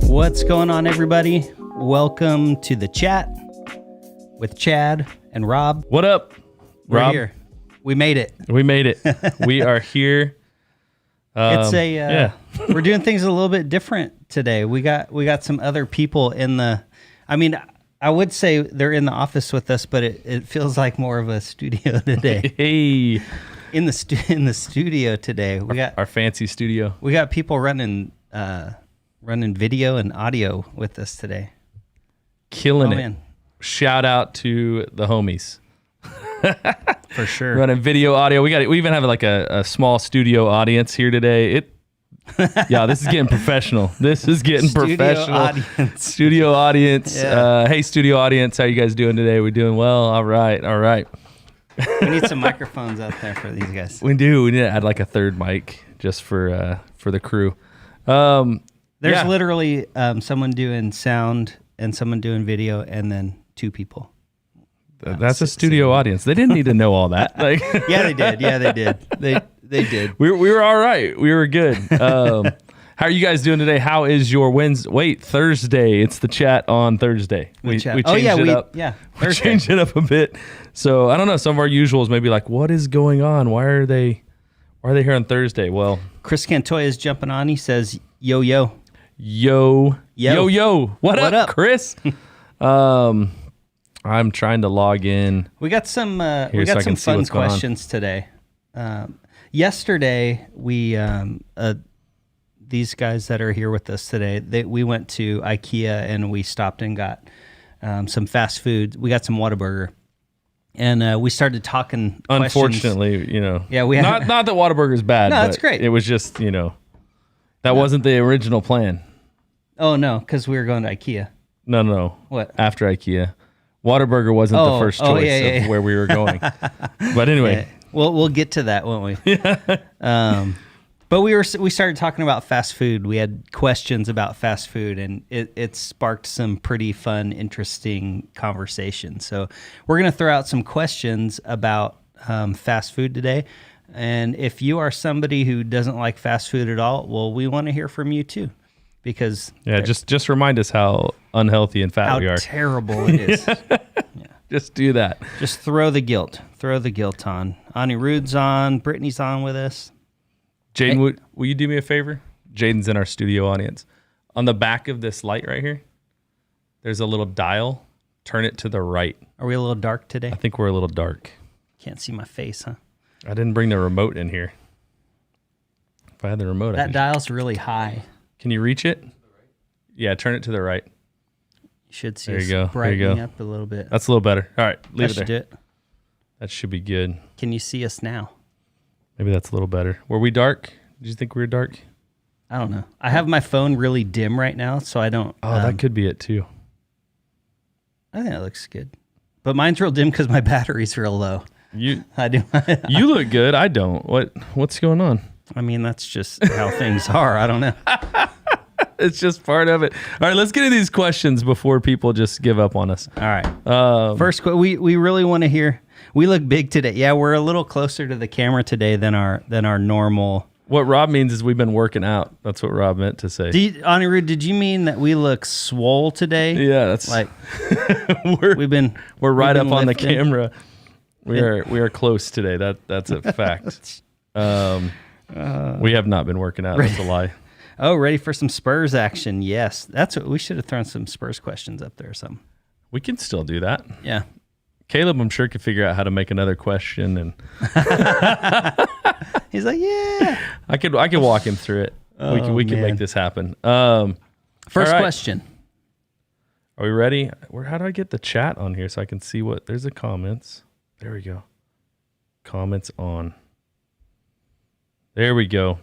What's going on, everybody? Welcome to the chat with Chad and Rob. What up, Rob? We're here. We made it. We made it. We are here. We're doing things a little bit different today. We got some other people in the. I mean, I would say they're in the office with us, but it feels like more of a studio today. Hey, in the studio today, we got our fancy studio. We got people running video and audio with us today. Killing it. Man. Shout out to the homies. For sure. Running video, audio. We even have like a small studio audience here today. This is getting professional. This is getting professional. Audience. Studio audience. Yeah. Hey, studio audience. How you guys doing today? We doing well? All right. We need some microphones out there for these guys. We do. We need to add like a third mic just for the crew. There's literally someone doing sound and someone doing video, and then two people. That's a studio audience. They didn't need to know all that. Like, yeah, they did. They did. We were all right. We were good. How are you guys doing today? How is your Wednesday? Wait, Thursday. It's the chat on Thursday. We changed it up. Yeah, we changed it up a bit. So I don't know. Some of our usuals may be like, what is going on? Why are they here on Thursday? Well, Chris Cantoya is jumping on. He says, yo. What up, Chris? I'm trying to log in. We got some fun questions today. Yesterday, we these guys that are here with us today, we went to IKEA and we stopped and got some fast food. We got some Whataburger. And we started talking. Unfortunately, we not that Whataburger is bad. No, but that's great. It was just that wasn't the original plan. Oh no, because we were going to IKEA. No. What? After IKEA, Whataburger wasn't the first choice of where we were going. But anyway, we'll get to that, won't we? But we started talking about fast food. We had questions about fast food, and it sparked some pretty fun, interesting conversation. So we're going to throw out some questions about fast food today. And if you are somebody who doesn't like fast food at all, well, we want to hear from you too. Because just remind us how unhealthy and fat we are. How terrible it is. Just do that. Just throw the guilt on. Ani Rude's on. Brittany's on with us. Jaden, will you do me a favor? Jaden's in our studio audience. On the back of this light right here, there's a little dial. Turn it to the right. Are we a little dark today? I think we're a little dark. Can't see my face, huh? I didn't bring the remote in here. If I had the remote, that dial's really high. Can you reach it? Yeah, turn it to the right. You should see there you go. brightening up a little bit. That's a little better. All right, leave it there. Do it. That should be good. Can you see us now? Maybe that's a little better. Were we dark? Did you think we were dark? I don't know. I have my phone really dim right now, so I don't. Oh, that could be it too. I think it looks good. But mine's real dim because my battery's real low. I do. You look good. I don't. What's going on? I mean, that's just how things are. I don't know. It's just part of it. All right, let's get into these questions before people just give up on us. All right. First, we really want to hear. We look big today. Yeah, we're a little closer to the camera today than our normal. What Rob means is we've been working out. That's what Rob meant to say. Anirudh, did you mean that we look swole today? Yeah, that's like we're right up on the lifting. camera. We are close today. That's a fact. We have not been working out. That's a lie. Oh, ready for some Spurs action? Yes, that's what we should have thrown some Spurs questions up there or something. We can still do that. Yeah. Caleb, I'm sure, could figure out how to make another question, and he's like, "Yeah, I could walk him through it. We can make this happen." First question. Are we ready? How do I get the chat on here so I can see what? There's the comments. There we go. Comments on. There we go.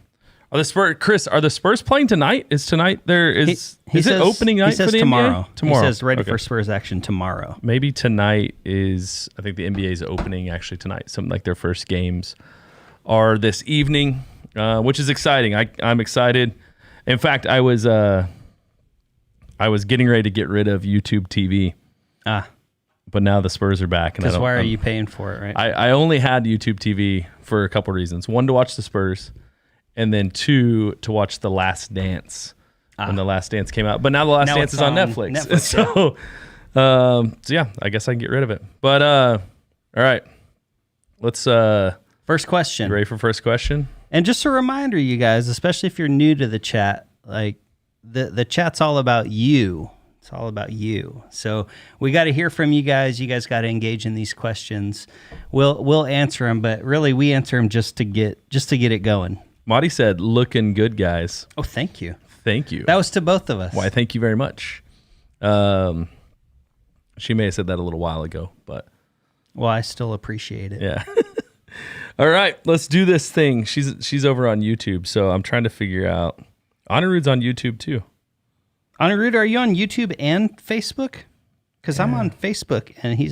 Are the Spurs playing tonight? Is tonight there? Is it opening night for the tomorrow? NBA? Tomorrow. He says ready for Spurs action tomorrow. Maybe tonight is. I think the NBA is opening actually tonight. Something like their first games are this evening, which is exciting. I'm excited. In fact, I was getting ready to get rid of YouTube TV. But now the Spurs are back. Because why are you paying for it, right? I only had YouTube TV for a couple reasons. One, to watch the Spurs. And then 2, to watch The Last Dance when The Last Dance came out. But now The Last Dance is on Netflix. So yeah, I guess I can get rid of it. But all right, let's. First question. You ready for first question? And just a reminder, you guys, especially if you're new to the chat, like the chat's all about you. It's all about you. So we got to hear from you guys. You guys got to engage in these questions. We'll answer them, but really we answer them just to get it going. Marty said, "Looking good, guys." Oh, thank you. Thank you. That was to both of us. Why, thank you very much. She may have said that a little while ago, but... Well, I still appreciate it. Yeah. All right, let's do this thing. She's over on YouTube, so I'm trying to figure out... Anirudh's on YouTube, too. Anirudh, are you on YouTube and Facebook? Because I'm on Facebook, and he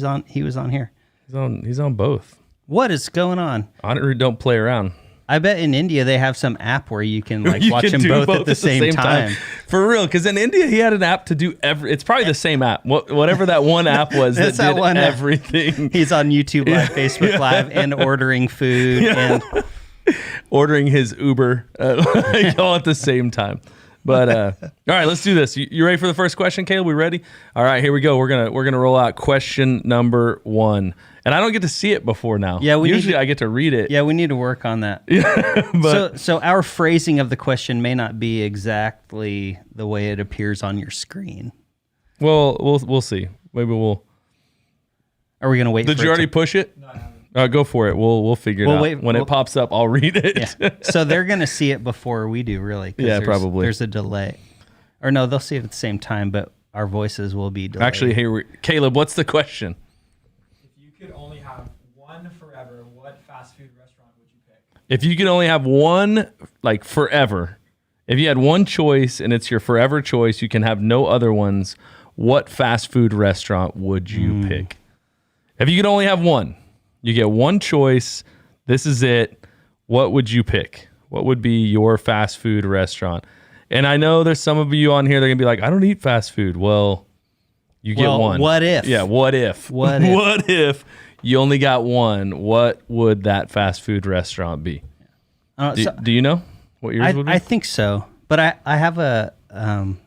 was on here. He's on both. What is going on? Anirudh don't play around. I bet in India they have some app where you can watch them both at the same time. For real, because in India he had an app to do it's probably the same app. Whatever that one app was that did everything. He's on YouTube Live, Facebook Live, and ordering food and ordering his Uber all at the same time. But all right, let's do this. You ready for the first question, Caleb? We ready? All right, here we go. We're gonna roll out question number 1. And I don't get to see it before now. Yeah, usually I get to read it. Yeah, we need to work on that. So our phrasing of the question may not be exactly the way it appears on your screen. Well, we'll see. Maybe we'll. Are we gonna wait? Did you already push it? No, I haven't. Go for it. We'll figure it out. When it pops up, I'll read it. Yeah. So they're gonna see it before we do, really. Yeah, probably. There's a delay, or no, they'll see it at the same time, but our voices will be delayed. Actually, Caleb, what's the question? Could only have one forever, what fast food restaurant would you pick? If you could only have one, like forever, if you had one choice and it's your forever choice, you can have no other ones, what fast food restaurant would you pick? If you could only have one, you get one choice, this is it, what would you pick? What would be your fast food restaurant? And I know there's some of you on here, they're going to be like, I don't eat fast food. Well, you get one. What if? Yeah, what if? What if? What if you only got one? What would that fast food restaurant be? Do you know what yours would be? I think so. But I have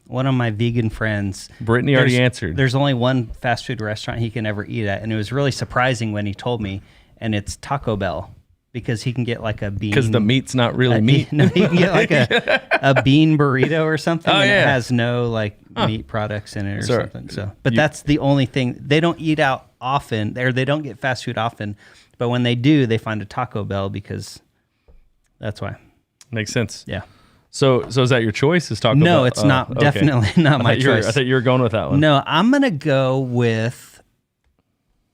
one of my vegan friends. Brittany already answered. There's only one fast food restaurant he can ever eat at. And it was really surprising when he told me. And it's Taco Bell. because he can get like a bean. Because the meat's not really meat. No, he can get like a bean burrito or something, and yeah. it has no like meat products in it or Sorry. something. So, but that's the only thing. They don't eat out often, or they don't get fast food often. But when they do, they find a Taco Bell because that's why. Makes sense. Yeah. So is that your choice? Is Taco Bell? No, it's not. Okay. Definitely not my choice. I thought you were going with that one. No, I'm gonna go with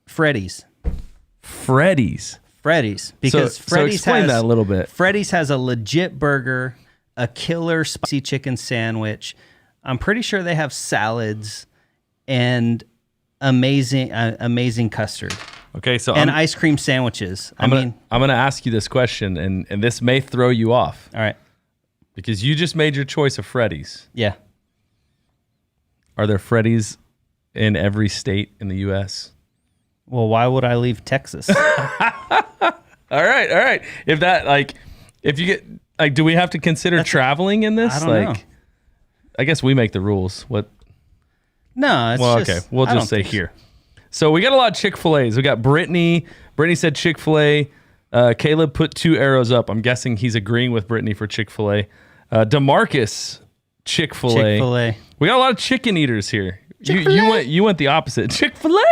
Freddy's. Freddy's. Because So Freddy's explain has that a little bit. Freddy's has a legit burger, a killer spicy chicken sandwich. I'm pretty sure they have salads and amazing custard Okay, so and ice cream sandwiches. I'm gonna ask you this question, and this may throw you off all right, because you just made your choice of Freddy's. yeah. Are there Freddy's in every state in the U.S.? Well, why would I leave Texas? All right. If you get like, do we have to consider traveling in this? I don't know. I guess we make the rules. What? No, it's Well, just, okay. We'll I don't just say think so. here. So we got a lot of Chick-fil-A's. We got Brittany. Brittany said Chick-fil-A. Caleb put 2 arrows up. I'm guessing he's agreeing with Brittany for Chick-fil-A. DeMarcus, Chick-fil-A. Chick-fil-A. We got a lot of chicken eaters here. You went the opposite. Chick-fil-A.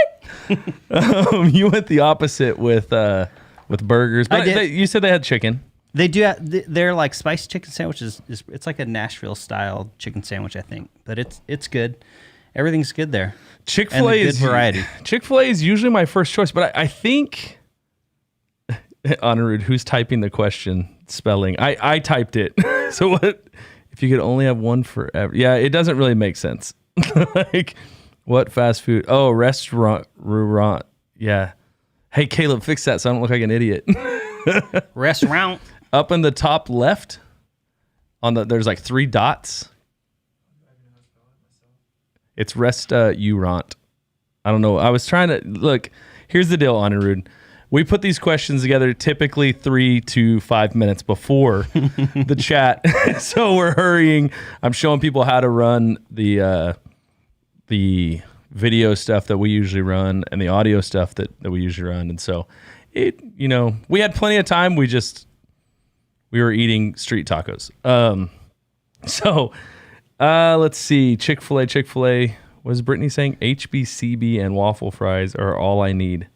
You went the opposite with burgers. But you said they had chicken. They do. They're like spiced chicken sandwiches. It's like a Nashville style chicken sandwich, I think. But it's good. Everything's good there. Chick-fil-A And a is good variety. Chick-fil-A is usually my first choice, but I think Anirudh, who's typing the question spelling? I typed it. So what if you could only have one forever? Yeah, it doesn't really make sense. Like what fast food? Oh, restaurant. Yeah. Hey, Caleb, fix that so I don't look like an idiot. Restaurant. Up in the top left, there's like 3 dots. It's restaurant. I don't know. I was trying to look. Here's the deal, Anirudh. We put these questions together typically 3 to 5 minutes before the chat, so we're hurrying. I'm showing people how to run the video stuff that we usually run and the audio stuff that we usually run, and so we had plenty of time. We were eating street tacos. Let's see. Chick-fil-A. What is Brittany saying? HBCB and waffle fries are all I need.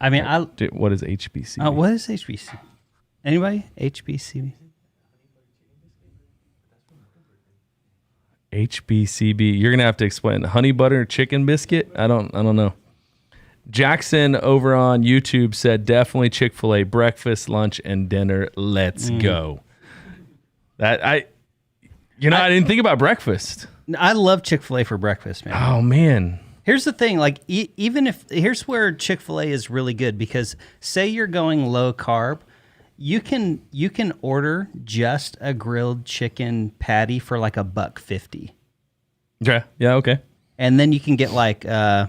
I mean, What is HBCB? what is HBC? Anybody? HBCB? HBCB. You're gonna have to explain. Honey butter chicken biscuit. I don't know. Jackson over on YouTube said definitely Chick-fil-A breakfast, lunch, and dinner. Let's go. I didn't think about breakfast. I love Chick-fil-A for breakfast, man. Oh man. Here's the thing, like here's where Chick-fil-A is really good, because say you're going low carb, you can order just a grilled chicken patty for like $1.50. Okay. Yeah. Okay. And then you can get like a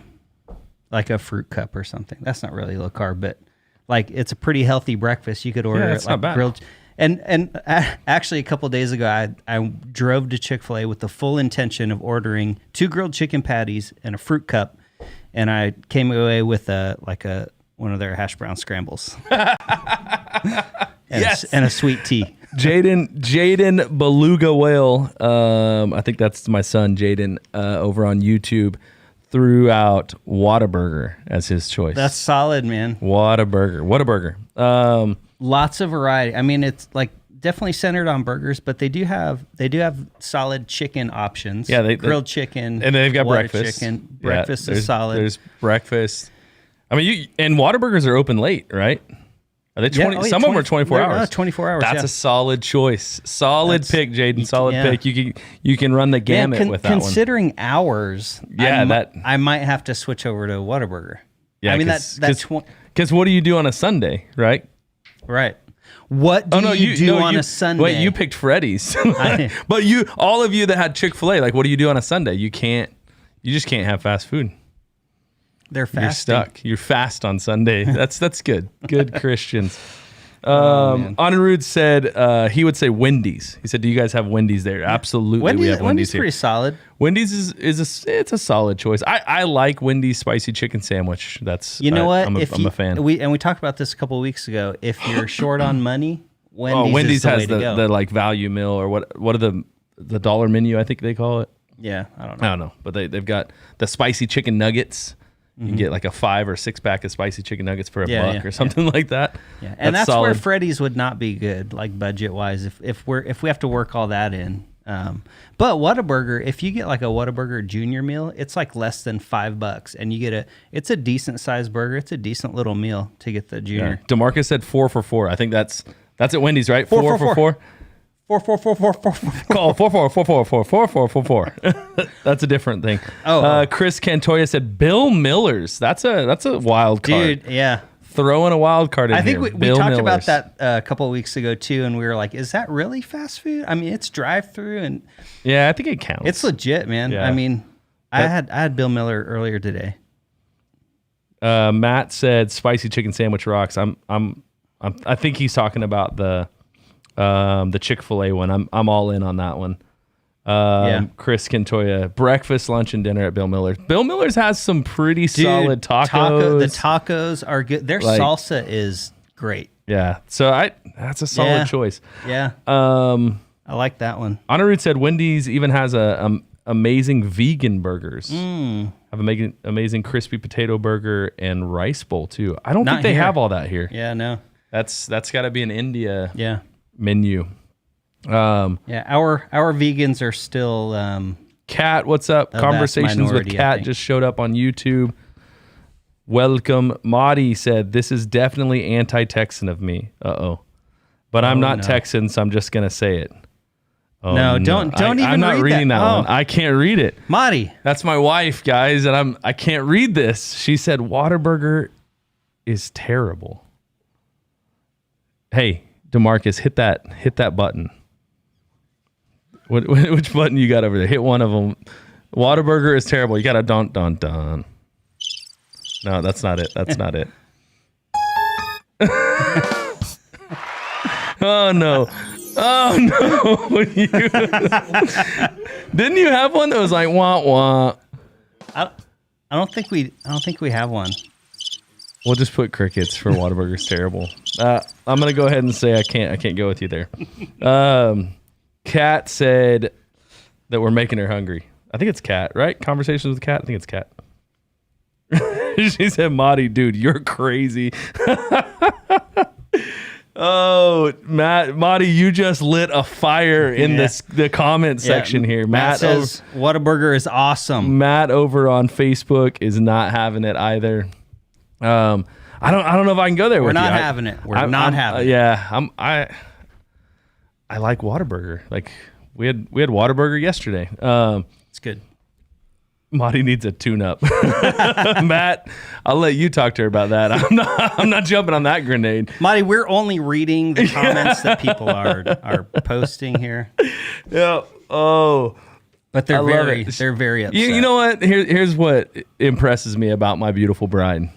fruit cup or something. That's not really low carb, but like it's a pretty healthy breakfast. You could order it's like not bad. grilled. And actually, a couple of days ago, I drove to Chick-fil-A with the full intention of ordering 2 grilled chicken patties and a fruit cup, and I came away with one of their hash brown scrambles. Yes. And a sweet tea. Jaden Beluga Whale, I think that's my son, Jaden, over on YouTube, threw out Whataburger as his choice. That's solid, man. Whataburger. Lots of variety. I mean, it's like definitely centered on burgers, but they do have solid chicken options. Yeah, grilled chicken, and they've got water breakfast. Chicken. Breakfast is solid. There's breakfast. I mean, and Whataburgers are open late, right? Are they 20? Yeah, oh yeah, some of them are 24 hours. 24 hours. That's a solid choice. Solid pick, Jaden. Solid yeah. pick. You can run the gamut with that one. Considering hours, Yeah, I might have to switch over to Whataburger. Yeah, I mean that's because what do you do on a Sunday, right? Right. What do you do on a Sunday? Wait, you picked Freddy's. But all of you that had Chick-fil-A, like, what do you do on a Sunday? You just can't have fast food. They're fasting. You're stuck. You're fast on Sunday. That's good. Good Christians. man. Anirudh said he would say Wendy's. He said, "Do you guys have Wendy's there?" Absolutely, we have Wendy's here. Pretty solid. Wendy's it's a solid choice. I like Wendy's spicy chicken sandwich. That's You know what? I'm a fan. We talked about this a couple of weeks ago. If you're short on money, Wendy's is the has way to go. the like value meal or what are the dollar menu, I think they call it. Yeah, I don't know. But they've got the spicy chicken nuggets. You can get like a 5 or 6 pack of spicy chicken nuggets for $1 or something like that. Yeah, and that's solid. where Freddy's would not be good, like budget wise, if we have to work all that in. But Whataburger, if you get like a Whataburger Junior meal, it's like less than $5, and you get it's a decent sized burger. It's a decent little meal to get the Junior. Yeah. DeMarcus said 4 for $4. I think that's at Wendy's, right? 4 for 4. 4 Call 4. That's a different thing. Chris Cantoya said Bill Miller's. That's a wild card. Dude, yeah. Throwing a wild card in I think here. we talked about that a couple of weeks ago too, and we were like, "Is that really fast food?" I mean, it's drive-through, and yeah, I think it counts. it's legit, man. Yeah. I mean, I had Bill Miller earlier today. Matt said spicy chicken sandwich rocks. I think he's talking about the Chick-fil-A one. I'm all in on that one. Chris Cantoya, breakfast, lunch, and dinner at Bill Miller's. Bill Miller's has some pretty solid tacos. The tacos are good. Their salsa is great. Yeah, so that's a solid choice. Yeah, I like that one. Anirudh said Wendy's even has amazing vegan burgers. Have amazing crispy potato burger and rice bowl too. I don't think they have all that here. Yeah, no. That's got to be an India Yeah. menu. Our vegans are still Kat, what's up? Conversations with Kat just showed up on YouTube. Welcome. Madi said, "This is definitely anti-Texan of me." But I'm not Texan, so I'm just gonna say it. No, don't even I'm not reading that one. I can't read it. Madi. That's my wife, guys, and I can't read this. She said Whataburger is terrible. Hey, DeMarcus, hit that button. Which button you got over there? Hit one of them. Whataburger is terrible. You got to dun. No, that's not it. That's not it. Oh no. Didn't you have one that was like wah wah? I don't think we have one. We'll just put crickets for Whataburger's terrible. I'm gonna go ahead and say I can't go with you there. Kat said that we're making her hungry. I think it's Kat, right? Conversations with Kat. I think it's Kat. She said, "Madi, dude, you're crazy." Oh, Madi, you just lit a fire in the comment section here. Matt says Whataburger is awesome. Matt over on Facebook is not having it either. I don't know if I can go there. We're not having it. We're not having it. Yeah, I like Whataburger. Like we had Whataburger yesterday. It's good. Madi needs a tune-up. Matt, I'll let you talk to her about that. I'm not jumping on that grenade. Madi, we're only reading the comments that people are posting here. Yeah. Oh. But they're very upset. You know what? Here's what impresses me about my beautiful bride.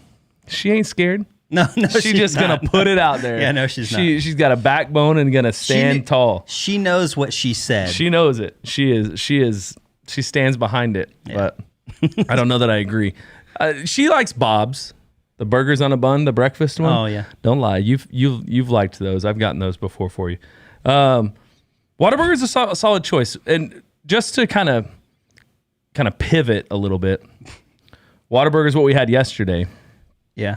She ain't scared. No, she's just gonna put it out there. Yeah, no, she's not. She's got a backbone and gonna stand tall. She knows what she said. She knows it. She stands behind it. Yeah. But I don't know that I agree. She likes Bob's, the burgers on a bun, the breakfast one. Oh yeah. Don't lie. You've liked those. I've gotten those before for you. Whataburger's a solid choice. And just to kind of pivot a little bit, Whataburger's what we had yesterday. Yeah.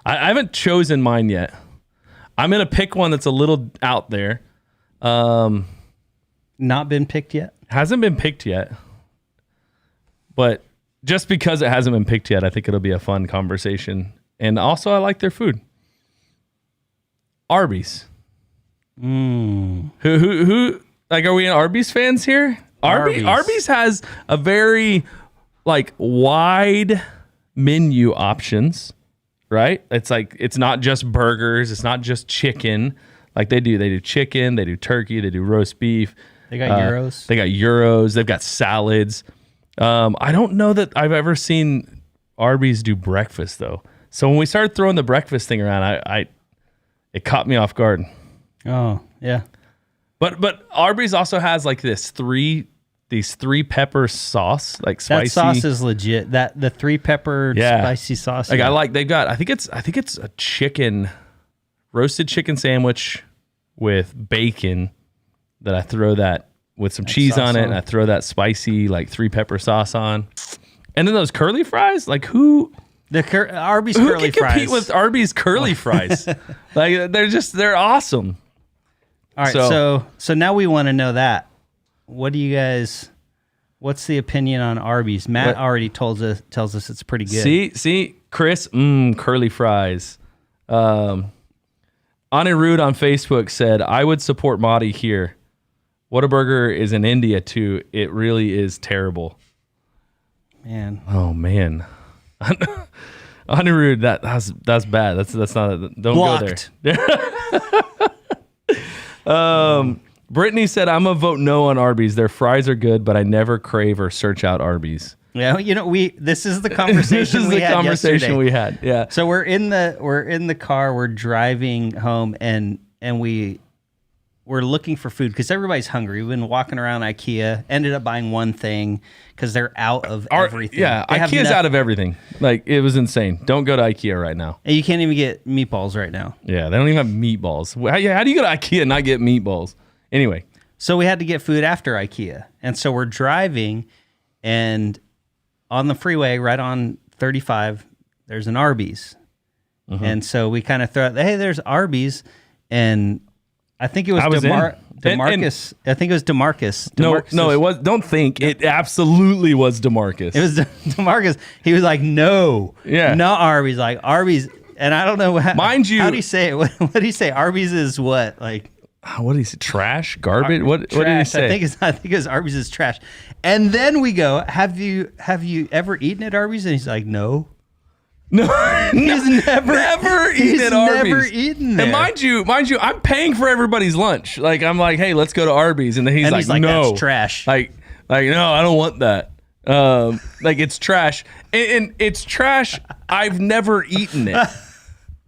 I haven't chosen mine yet. I'm going to pick one that's a little out there. Not been picked yet? Hasn't been picked yet. But just because it hasn't been picked yet, I think it'll be a fun conversation. And also, I like their food. Arby's. Who like, are we Arby's fans here? Arby's has a very wide menu options, right? It's like, it's not just burgers, it's not just chicken. Like they do chicken, they do turkey, they do roast beef. They got gyros. They've got salads. I don't know that I've ever seen Arby's do breakfast though. So when we started throwing the breakfast thing around, It caught me off guard. Oh, yeah. But Arby's also has like these three pepper sauce, like spicy. That sauce is legit. The 3-pepper spicy sauce. Like they've got I think it's a roasted chicken sandwich with bacon that I throw that with some cheese on it, and I throw that spicy like 3-pepper sauce on. And then those curly fries, like Arby's who curly can fries. compete with Arby's curly fries? Like they're awesome. All right, so now we want to know that. What do you guys? What's the opinion on Arby's? Matt already tells us it's pretty good. See, Chris, curly fries. Anirudh on Facebook said, I would support Mahdi here. Whataburger is in India too. It really is terrible. Man. Oh man. Anirudh, that's bad. That's not don't Blocked. go there. Brittany said, I'm a vote no on Arby's. Their fries are good, but I never crave or search out Arby's. Yeah, this is the conversation we had. Yeah. So we're in the car, we're driving home, and we're looking for food because everybody's hungry. We've been walking around IKEA, ended up buying one thing because they're out of everything. Yeah, IKEA's out of everything. Like, it was insane. Don't go to IKEA right now. And you can't even get meatballs right now. Yeah, they don't even have meatballs. How do you go to IKEA and not get meatballs? Anyway. So we had to get food after IKEA. And so we're driving, and on the freeway, right on 35, there's an Arby's. Mm-hmm. And so we kind of thought, hey, there's Arby's. And I think it was DeMarcus. I think it was DeMarcus. No, it was. Don't think. It absolutely was DeMarcus. It was DeMarcus. He was like, no. Yeah. Not Arby's. Like, Arby's. And I don't know. Mind you. How do you say it? What do you say? Arby's is what? Like. What did he say? Trash? Garbage? What did he say? I think it's Arby's is trash. And then we go, have you ever eaten at Arby's? And he's like, no. No, he's never eaten at Arby's. Never eaten there. And mind you, I'm paying for everybody's lunch. Like, I'm like, hey, let's go to Arby's, and then he's like, no, that's trash. Like no, I don't want that. Like, it's trash, and it's trash. I've never eaten it.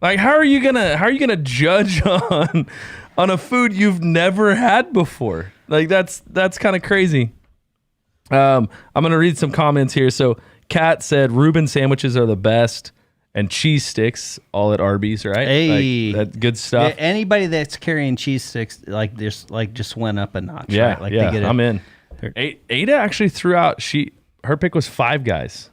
Like, how are you gonna judge on a food you've never had before? Like, that's kind of crazy. I'm gonna read some comments here. So Kat said Reuben sandwiches are the best, and cheese sticks all at Arby's, right? Hey, that's good stuff. Yeah, anybody that's carrying cheese sticks just went up a notch. Yeah, right? Like yeah, they get I'm in. Ada actually threw out her pick was Five Guys.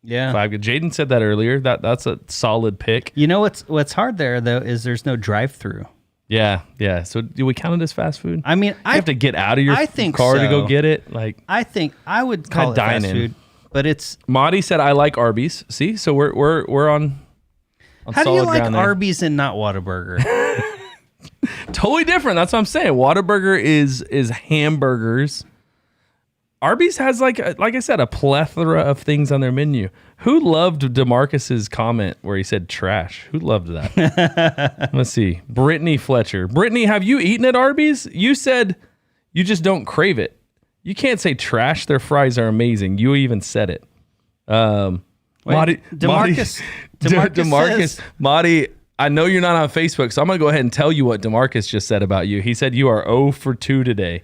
Yeah, Five Guys. Jaden said that earlier. That's a solid pick. You know what's hard there though is there's no drive-through. Yeah. So do we count it as fast food? I mean, you have to get out of your car to go get it. Like, I think I would call it fast food, but it's. Mahdi said I like Arby's. See, so we're on. How do you like Arby's and not Whataburger? Totally different. That's what I'm saying. Whataburger is hamburgers. Arby's has like I said, a plethora of things on their menu. Who loved DeMarcus's comment where he said trash? Who loved that? Let's see. Brittany Fletcher. Brittany, have you eaten at Arby's? You said you just don't crave it. You can't say trash. Their fries are amazing. You even said it. DeMarcus says, Mahdi, I know you're not on Facebook, so I'm going to go ahead and tell you what DeMarcus just said about you. He said you are 0 for 2 today.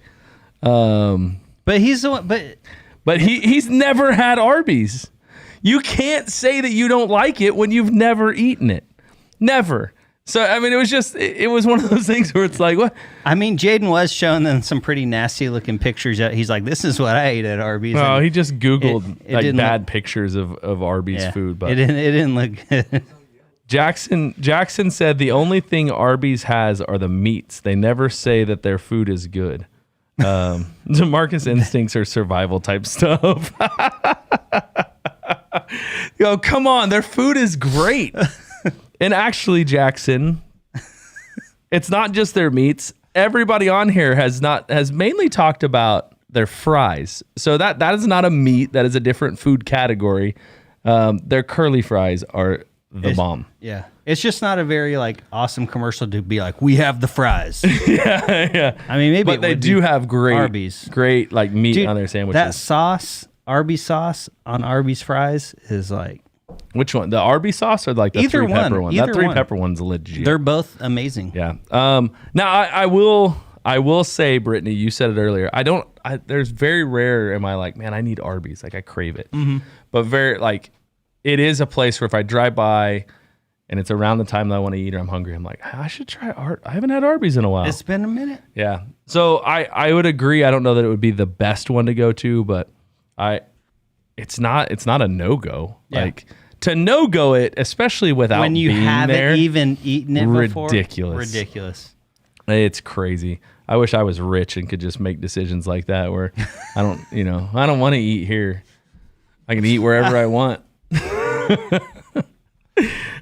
But he's the one. But he's never had Arby's. You can't say that you don't like it when you've never eaten it. Never. So, I mean, it was one of those things where it's like, what? I mean, Jaden was showing them some pretty nasty looking pictures. He's like, this is what I ate at Arby's. Oh, he just Googled bad pictures of Arby's food. But it didn't look good. Jackson said the only thing Arby's has are the meats. They never say that their food is good. DeMarcus instincts are survival type stuff. Yo, come on, their food is great. And actually, Jackson, it's not just their meats. Everybody on here has mainly talked about their fries. So that is not a meat. That is a different food category. Their curly fries are the bomb. Yeah. It's just not a very awesome commercial to be like, we have the fries. yeah. I mean, maybe, but they do have great Arby's. Great meat on their sandwiches. That sauce, Arby's sauce on Arby's fries is Which one? The Arby's sauce or like the Either three pepper one. one? Either That three one. pepper one's legit. They're both amazing. Yeah. Now I will say, Brittany, you said it earlier. There's very rare am I like, man, I need Arby's. Like I crave it. Mm-hmm. But very like, it is a place where if I drive by and it's around the time that I want to eat or I'm hungry, I'm like, I should try I haven't had Arby's in a while. It's been a minute. Yeah. So I would agree. I don't know that it would be the best one to go to, but it's not a no-go. Yeah. Like to no-go it, especially without When you being haven't there, even eaten it before. ridiculous. It's crazy. I wish I was rich and could just make decisions like that where I don't want to eat here. I can eat wherever I want.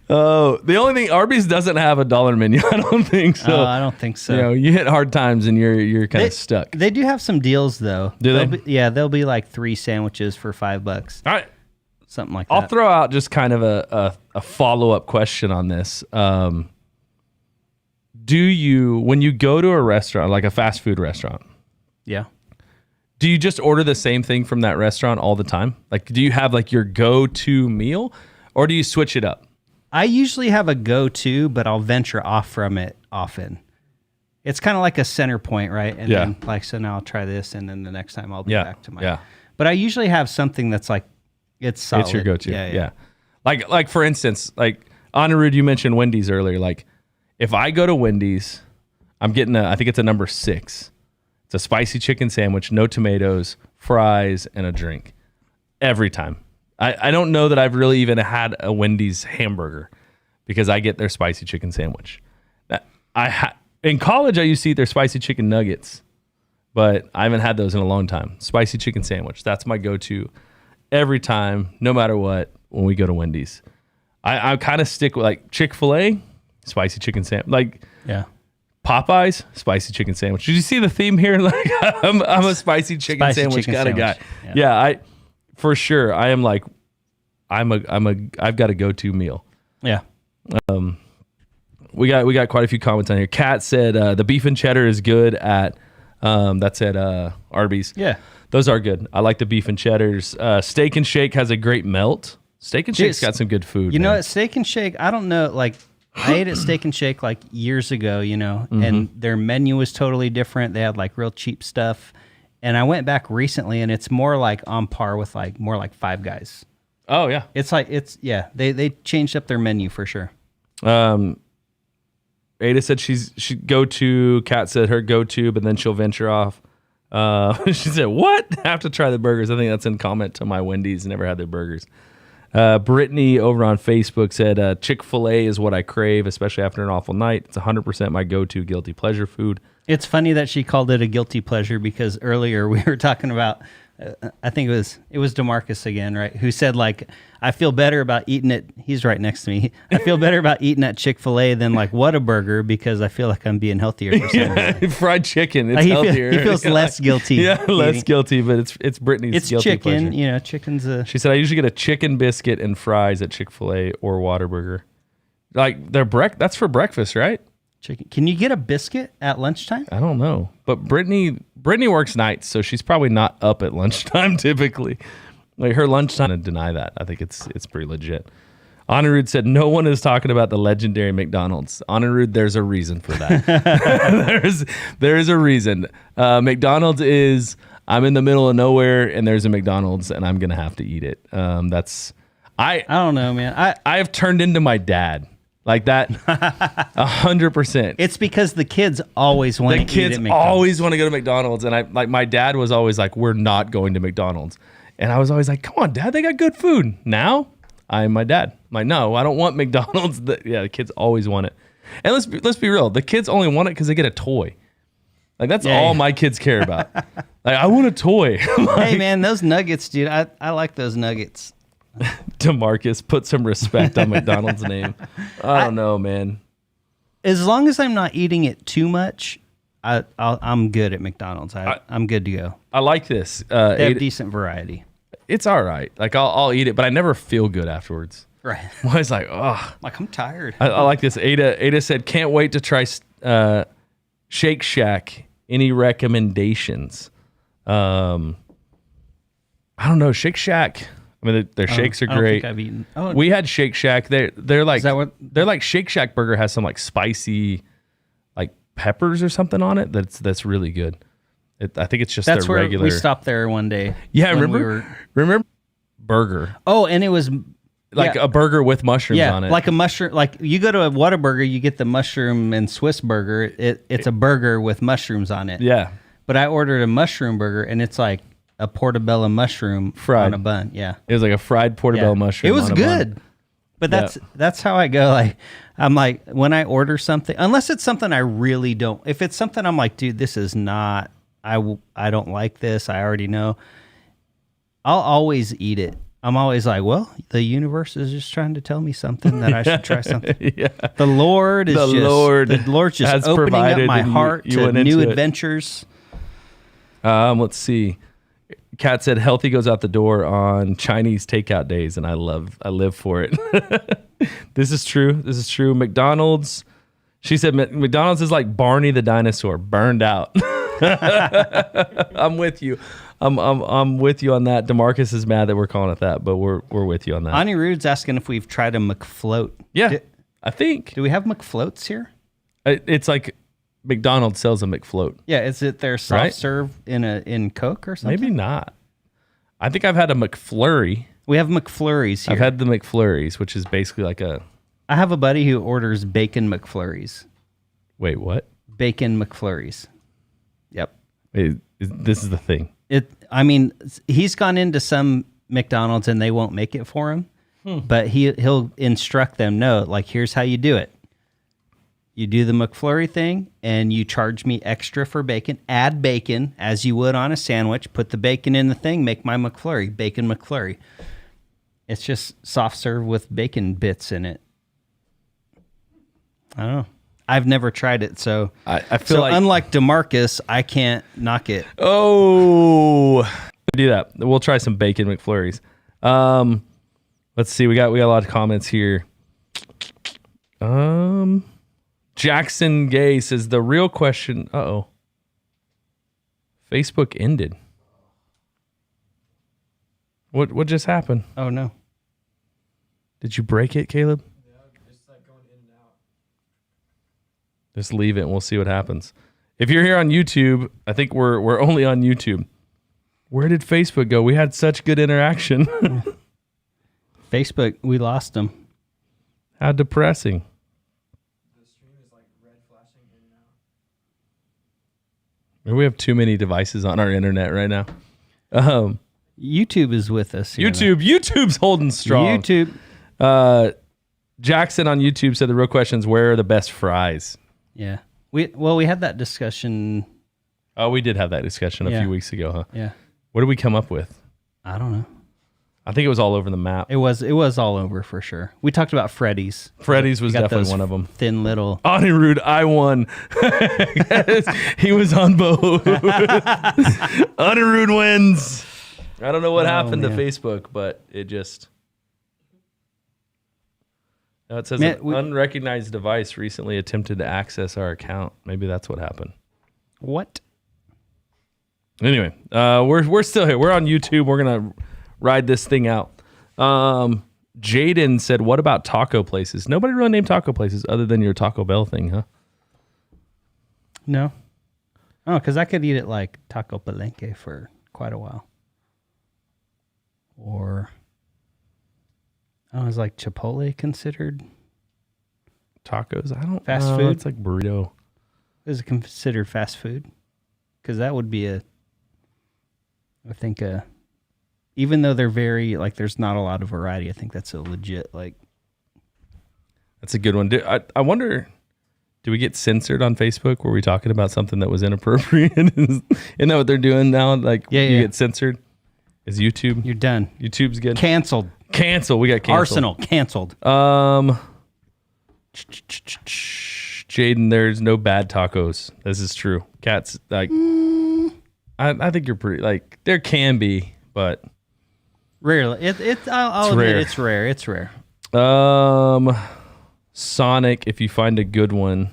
Oh, the only thing Arby's doesn't have a dollar menu. I don't think so. I don't think so. You hit hard times and you're kind of stuck. They do have some deals though. Do they? They'll be like 3 sandwiches for $5. All right. Something like that. I'll throw out just kind of a follow-up question on this. Do you, when you go to a restaurant, like a fast food restaurant, Yeah. do you just order the same thing from that restaurant all the time? Like, do you have like your go-to meal or do you switch it up? I usually have a go-to, but I'll venture off from it often. It's kind of like a center point, right? And Yeah. then like, so now I'll try this and then the next time I'll be Yeah. back to my. Yeah. But I usually have something that's like, it's solid. It's your go-to. Yeah. Yeah. Like for instance, like Anirudh, you mentioned Wendy's earlier. Like if I go to Wendy's, I'm getting I think it's a number 6. It's a spicy chicken sandwich, no tomatoes, fries, and a drink every time. I don't know that I've really even had a Wendy's hamburger because I get their spicy chicken sandwich. In college, I used to eat their spicy chicken nuggets, but I haven't had those in a long time. Spicy chicken sandwich. That's my go-to every time, no matter what, when we go to Wendy's. I kind of stick with like Chick-fil-A, spicy chicken sandwich. Like Yeah. Popeyes, spicy chicken sandwich. Did you see the theme here? Like I'm a spicy chicken sandwich kind of guy. Yeah, for sure. I am like, I've got a go-to meal. Yeah. We got quite a few comments on here. Kat said the beef and cheddar is good at that's at Arby's. Yeah. Those are good. I like the beef and cheddars. Steak and Shake has a great melt. Steak and Shake's got some good food. You know man. what? Steak and Shake, I don't know. Like, I ate at Steak and Shake like years ago, and their menu was totally different. They had like real cheap stuff. And I went back recently and it's more like on par with like more like Five Guys. Oh yeah. It's like, they changed up their menu for sure. Ada said she'd go to. Kat said her go to, but then she'll venture off. She said, "What? I have to try the burgers." I think that's in comment to my Wendy's. Never had their burgers. Brittany over on Facebook said Chick-fil-A is what I crave, especially after an awful night. It's 100% my go-to guilty pleasure food. It's funny that she called it a guilty pleasure because earlier we were talking about, I think it was DeMarcus again, right? Who said like, I feel better about eating it. He's right next to me. I feel better about eating at Chick-fil-A than like Whataburger because I feel like I'm being healthier for some reason. Fried chicken, it's Like, healthier. he feels less guilty. Yeah, less eating. guilty, but it's Brittany's It's guilty chicken, pleasure. chicken's a... She said, I usually get a chicken biscuit and fries at Chick-fil-A or Whataburger. Like, that's for breakfast, right? Chicken. Can you get a biscuit at lunchtime? I don't know. But Brittany works nights, so she's probably not up at lunchtime typically. Like her lunchtime, I deny that. I think it's pretty legit. Anirudh said, no one is talking about the legendary McDonald's. Anirudh, there's a reason for that. there is a reason. McDonald's is, I'm in the middle of nowhere and there's a McDonald's and I'm going to have to eat it. I don't know, man. I have turned into my dad. Like that, 100%. It's because the kids always want to eat Kids at McDonald's. always want to go to McDonald's, and my dad was always like, "We're not going to McDonald's," and I was always like, "Come on, Dad, they got good food." Now I'm my dad. I'm like, no, I don't want McDonald's. The kids always want it, and let's be real. The kids only want it because they get a toy. Like that's all my kids care about. Like I want a toy. Hey man, those nuggets, dude. I like those nuggets. DeMarcus, put some respect on McDonald's name. I don't know, man. As long as I'm not eating it too much, I'm good at McDonald's. I'm good to go. I like this. They have decent variety. It's all right. Like I'll eat it, but I never feel good afterwards. Right. I was like, oh. Like I'm tired. I like this. Ada said, can't wait to try Shake Shack. Any recommendations? I don't know. Shake Shack. I mean, their shakes are I don't great. think I've eaten. Oh, We had Shake Shack. They're like, that what- they're like Shake Shack burger has some like spicy, like peppers or something on it. That's really good. I think it's just that's their where regular. we stopped there one day. Yeah, when remember burger. Oh, and it was Like a burger with mushrooms on it. like a mushroom. Like you go to a Whataburger, you get the mushroom and Swiss burger. It's a burger with mushrooms on it. Yeah. But I ordered a mushroom burger, and it's like a portobello mushroom Fried. on a bun. Yeah, It was like a fried portobello Yeah. mushroom. It was on a bun. good. But that's how I go. Like I'm like when I order something, unless it's something I really don't. If it's something I'm like, dude, this is not. I don't like this. I already know. I'll always eat it. I'm always like, well, the universe is just trying to tell me something that I should try something. Yeah. The Lord's has just opening up provided my and heart you to went new into it. adventures. Let's see. Kat said healthy goes out the door on Chinese takeout days, and I live for it. This is true. McDonald's. She said McDonald's is like Barney the dinosaur, burned out. I'm with you. I'm with you on that. DeMarcus is mad that we're calling it that, but we're with you on that. Ani Rude's asking if we've tried a McFloat. Yeah, I think Do we have McFloats here? it's like McDonald's sells a McFloat. Yeah, is it their soft Right? serve in Coke or something? Maybe not. I think I've had a McFlurry. We have McFlurries here. I've had the McFlurries, which is basically like a I have a buddy who orders bacon McFlurries. wait, what? Bacon McFlurries. Yep. This is the thing. I mean, he's gone into some McDonald's and they won't make it for him, but he'll instruct them. No, like here's how you do it. You do the McFlurry thing, and you charge me extra for bacon. Add bacon as you would on a sandwich. Put the bacon in the thing. Make my McFlurry, bacon McFlurry. It's just soft serve with bacon bits in it. I don't know. I've never tried it, so I feel like unlike DeMarcus, I can't knock it. oh, do that. We'll try some bacon McFlurries. Let's see. We got a lot of comments here. Jackson Gay says the real question. Facebook ended. What just happened? Oh no. Did you break it, Caleb? It's like going in and out. Just leave it and we'll see what happens. If you're here on YouTube, I think we're only on YouTube. Where did Facebook go? We had such good interaction. Facebook, we lost them. How depressing. The stream is like red flashing in and out. Maybe we have too many devices on our internet right now. YouTube is with us here. YouTube's holding strong. YouTube. Jackson on YouTube said the real question is where are the best fries? Yeah. We had that discussion. Oh, we did have that discussion a Yeah. few weeks ago, huh? Yeah. What did we come up with? I don't know. I think it was all over the map. It was all over for sure. We talked about Freddy's. Freddy's was We got definitely those one of them. Thin little. Anirudh, I won. He was on both. Anirudh wins. I don't know what happened to man. Facebook, but it just. Now it says Man, an unrecognized device recently attempted to access our account. Maybe that's what happened. What? Anyway, we're still here. We're on YouTube. We're gonna ride this thing out. Jaden said, "What about taco places?" Nobody really named taco places other than your Taco Bell thing, huh? No. Oh, because I could eat it like Taco Palenque for quite a while. Or, is like Chipotle considered? Tacos? I don't Fast know. food? It's like burrito. Is it considered fast food? Because that would be even though they're very, like, there's not a lot of variety, I think that's a legit, like. That's a good one. I wonder, do we get censored on Facebook? Were we talking about something that was inappropriate? Isn't that what they're doing now? Like, you get censored? Is YouTube? You're done. YouTube's good. Canceled. Cancel. We got canceled. Arsenal, canceled. Jaden, there's no bad tacos. This is true. Cats, like, I think you're pretty, like, there can be, but. Rarely. I'll admit rare. it's rare. It's rare. Sonic, if you find a good one,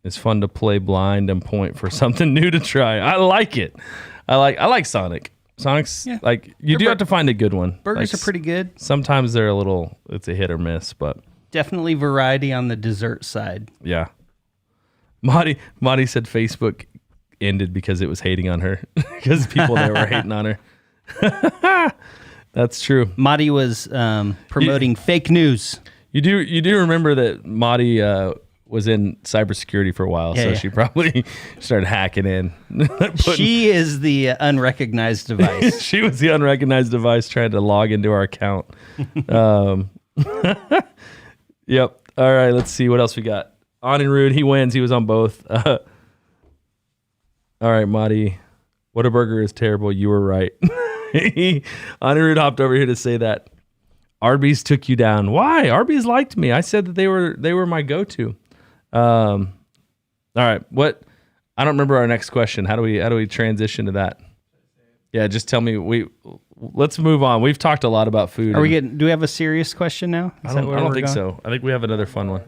it's fun to play blind and point for something new to try. I like it. I like Sonic. Sonic's Yeah. like you do have to find a good one. Burgers Like, are pretty good. Sometimes they're it's a hit or miss, but Definitely variety on the dessert side. yeah. Marty said Facebook ended because it was hating on her because people there were hating on her. That's true. Madi was promoting fake news. You do remember that Marty was in cybersecurity for a while, so Yeah. she probably started hacking in. She is the unrecognized device. She was the unrecognized device trying to log into our account. Yep. All right. Let's see what else we got. Anirudh, he wins. He was on both. All right, Marty. Whataburger is terrible. You were right. Anirudh hopped over here to say that Arby's took you down. Why? Arby's liked me. I said that they were my go-to. All right. What? I don't remember our next question. How do we transition to that? Yeah, just tell me. Let's move on. We've talked a lot about food. Are we getting? Do we have a serious question now? I don't think so. I think we have another fun one.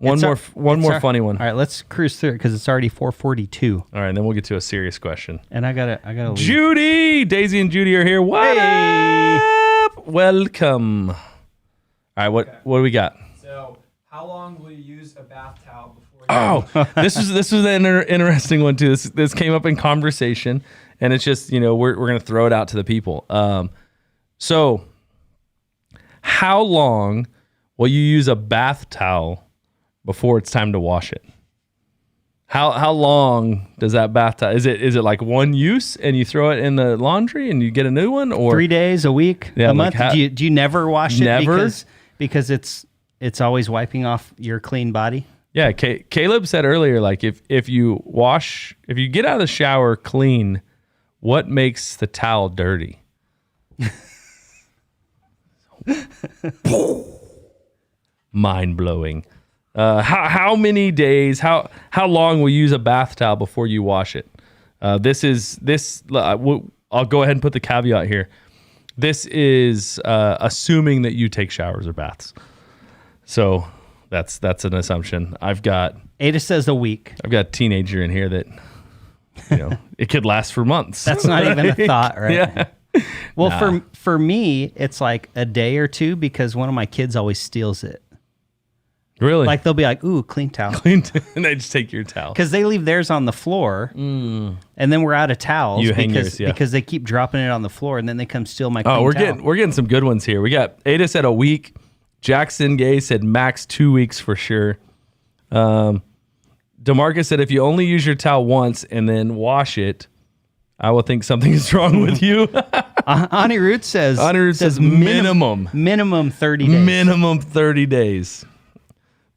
It's One more funny one. All right, let's cruise through it because it's already 4:42, All right, and then we'll get to a serious question. and I gotta leave. Judy, Daisy, and Judy are here. What up? Welcome. All right, what do we got? So, how long will you use a bath towel before you This was an interesting one too. This came up in conversation, and it's just we're gonna throw it out to the people. So how long will you use a bath towel before it's time to wash it? How long does that bath towel? Is it like one use and you throw it in the laundry and you get a new one, or 3 days, a week, Yeah, a like month? Do you never wash it? Never? because it's always wiping off your clean body. Yeah, Caleb said earlier, like if you get out of the shower clean, what makes the towel dirty? Mind blowing. How many days? How long will you use a bath towel before you wash it? I'll go ahead and put the caveat here. This is assuming that you take showers or baths. So that's an assumption. I've got Ada says a week. a teenager in here that it could last for months. That's not even a thought, right? Yeah. Well, for me, it's like a day or two because one of my kids always steals it. Really? Like they'll be like, "Ooh, clean towel," and they just take your towel. because they leave theirs on the floor, and then we're out of towels You hang because yours, yeah. because they keep dropping it on the floor, and then they come steal my clean Oh, we're towel. getting some good ones here. We got Ada said a week. Jackson Gay said max 2 weeks for sure. DeMarcus said if you only use your towel once and then wash it, I will think something is wrong with you. Anirudh says minimum 30 days. minimum 30 days.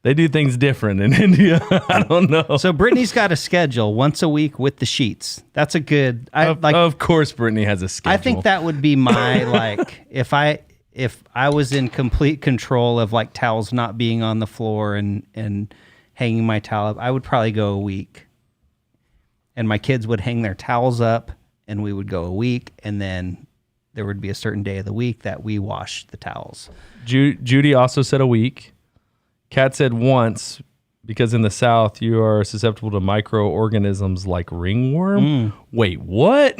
They do things different in India. I don't know. So Brittany's got a schedule once a week with the sheets. That's a good. Of course, Brittany has a schedule. I think that would be my like if I was in complete control of like towels not being on the floor and hanging my towel up, I would probably go a week. And my kids would hang their towels up and we would go a week, and then there would be a certain day of the week that we wash the towels. Judy also said a week. Kat said once, because in the South you are susceptible to microorganisms like ringworm. Wait, what?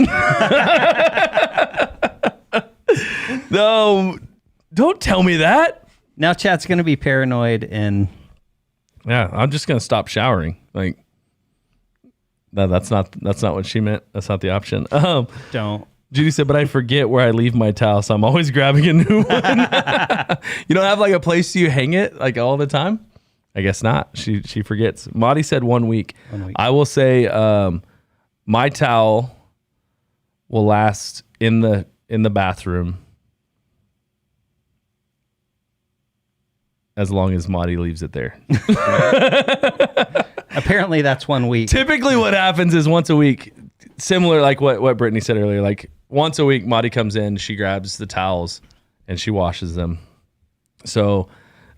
No, don't tell me that. Now chat's going to be paranoid and Yeah, I'm just gonna stop showering. Like, no, that's not what she meant. That's not the option. don't. Judy said, but I forget where I leave my towel, so I'm always grabbing a new one. You don't have like a place you hang it like all the time? I guess not. She forgets. Madi said 1 week. 1 week. I will say my towel will last in the bathroom as long as Madi leaves it there. Apparently that's 1 week. Typically what happens is once a week, similar like what Brittany said earlier, like once a week, Madi comes in, she grabs the towels and she washes them. So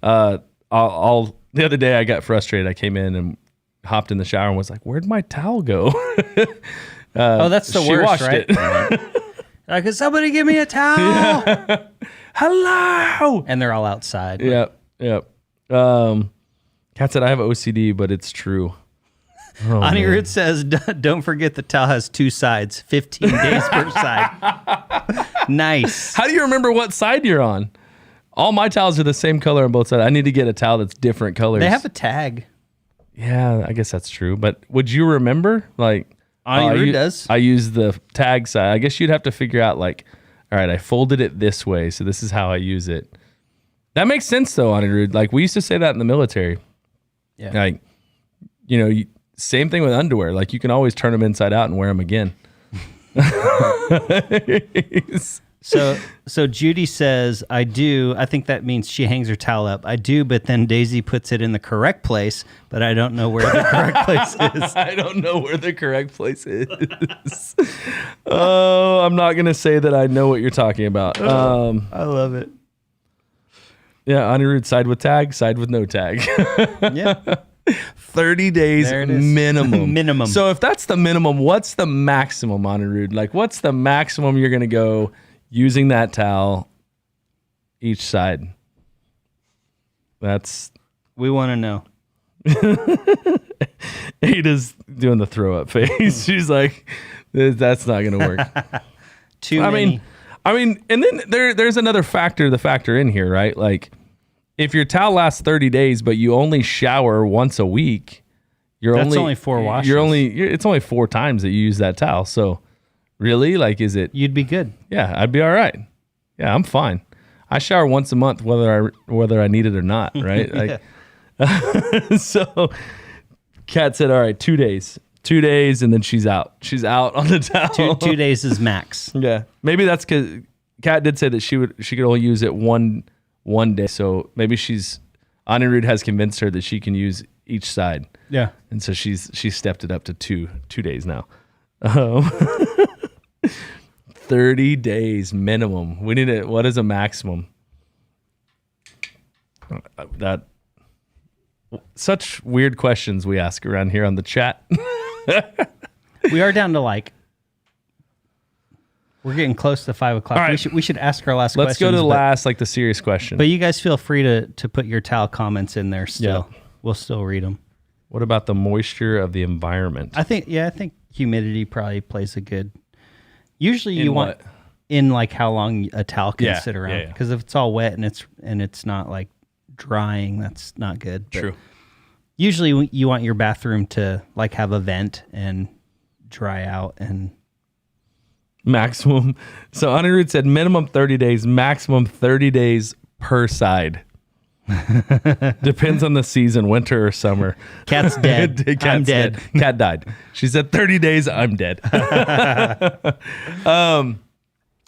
I'll the other day I got frustrated. I came in and hopped in the shower and was like, where'd my towel go? Oh, that's the she worst, washed right? it. Like, could somebody give me a towel? Hello. And they're all outside. Yep. Kat said, I have OCD, but it's true. Anirudh says, don't forget the towel has 2 sides, 15 days per side. Nice. How do you remember what side you're on? All my towels are the same color on both sides. I need to get a towel that's different colors. They have a tag. Yeah, I guess that's true. But would you remember? Like, Anirudh does. I use the tag side. I guess you'd have to figure out, like, all right, I folded it this way, so this is how I use it. That makes sense, though, Anirudh. Like, we used to say that in the military. Yeah. Like, same thing with underwear. Like, you can always turn them inside out and wear them again. So Judy says, I do. I think that means she hangs her towel up. I do, but then Daisy puts it in the correct place, but I don't know where the correct place is. I don't know where the correct place is. Oh, I'm not going to say that I know what you're talking about. I love it. Yeah, Anirudh, side with tag, side with no tag. Yeah. 30 days There it is. minimum. Minimum. So if that's the minimum, what's the maximum, Anirudh? Like, what's the maximum you're going to go using that towel each side? We want to know. Ada's doing the throw up face. She's like, that's not going to work. Too many. I mean, and then there's another factor to factor in here, right? Like, if your towel lasts 30 days, but you only shower once a week, That's only 4 washes. It's only 4 times that you use that towel. So really, like, is it? You'd be good. Yeah, I'd be all right. Yeah, I'm fine. I shower once a month, whether I need it or not, right? Like, so Kat said, all right, 2 days. 2 days, and then she's out. She's out on the towel. 2 days is max. Yeah, maybe that's because Kat did say that she could only use it one day. So maybe Anirudh has convinced her that she can use each side. Yeah. And so she's stepped it up to two days now. 30 days minimum. We need it. What is a maximum? That such weird questions we ask around here on the chat. We are down to we're getting close to 5 o'clock. All right. We should ask our last Let's questions. go to the last, the serious question. But you guys feel free to put your towel comments in there still. Yeah. We'll still read them. What about the moisture of the environment? I think humidity probably plays a good. Usually you want what? in how long a towel can Yeah, sit around. yeah. Because if it's all wet and it's not drying, that's not good. But True. usually you want your bathroom to have a vent and dry out and Maximum. So Anirudh said minimum 30 days, maximum 30 days per side. Depends on the season, winter or summer. Cat's dead. I'm dead. Cat died. She said 30 days, I'm dead.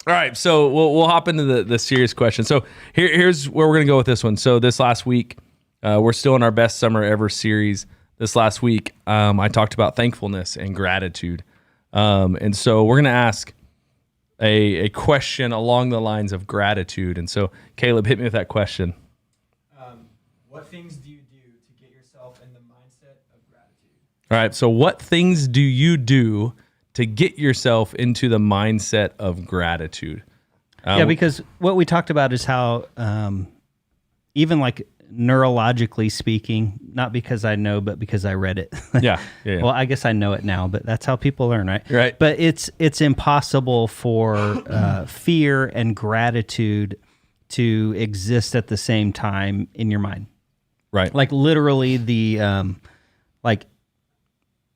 All right, so we'll hop into the serious question. So here's where we're going to go with this one. So this last week, we're still in our Best Summer Ever series. This last week, I talked about thankfulness and gratitude. And so we're going to ask a question along the lines of gratitude. And so, Caleb, hit me with that question. What things do you do to get yourself in the mindset of gratitude? All right, so what things do you do to get yourself into the mindset of gratitude? Yeah, because what we talked about is how even neurologically speaking, not because I know, but because I read it. Yeah. Well, I guess I know it now, but that's how people learn, right? Right. But it's impossible for fear and gratitude to exist at the same time in your mind. Right. Literally the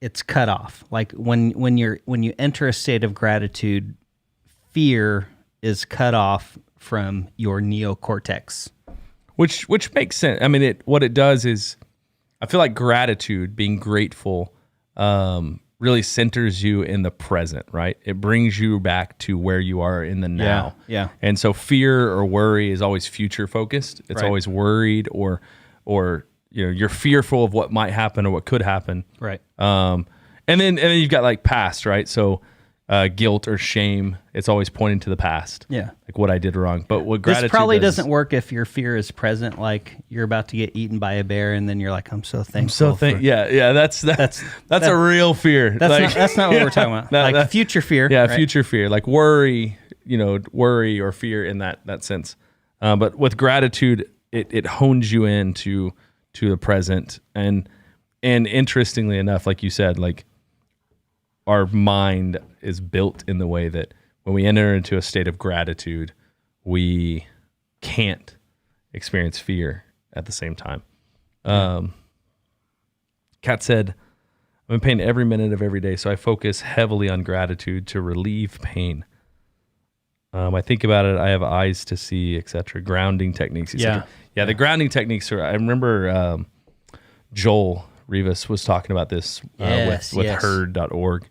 it's cut off. When you enter a state of gratitude, fear is cut off from your neocortex. Which makes sense. I mean, what it does is, I feel like gratitude, being grateful, really centers you in the present, right? It brings you back to where you are in the now. Yeah. And so fear or worry is always future focused. It's Right. always worried or you're fearful of what might happen or what could happen. Right. And then you've got past, right? So guilt or shame, it's always pointing to the past. Yeah. What I did wrong. But what gratitude This probably does, doesn't work if your fear is present, you're about to get eaten by a bear, and then you're like, I'm so thankful. Yeah, that's a real fear. That's not what we're talking about. Future fear. Yeah, right? future fear, worry, worry or fear in that sense. But with gratitude, it hones you into the present, and And interestingly enough, like you said, like our mind is built in the way that when we enter into a state of gratitude, we can't experience fear at the same time. Kat said, I'm in pain every minute of every day, so I focus heavily on gratitude to relieve pain. I think about it. I have eyes to see, etc. Grounding techniques, etc. Yeah, the grounding techniques are. I remember Joel Rivas was talking about this with herd.org.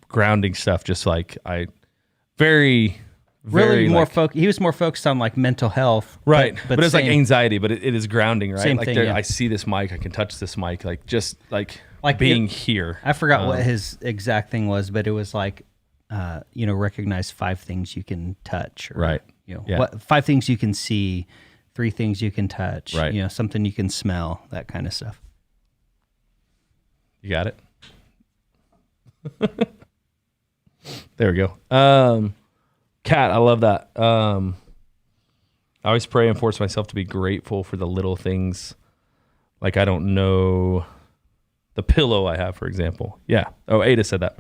Grounding stuff, just like very more like, he was more focused on like mental health, right? But it's like anxiety, but it is grounding, right? Same like thing, I see this mic, I can touch this mic, like just like being here. I forgot what his exact thing was, but it was like, recognize 5 things you can touch, or, right? What 5 things you can see, 3 things you can touch, right? Something you can smell, that kind of stuff. You got it. There we go. Kat, I love that. I always pray and force myself to be grateful for the little things. Like, I don't know, the pillow I have, for example. Yeah. Oh, Ada said that.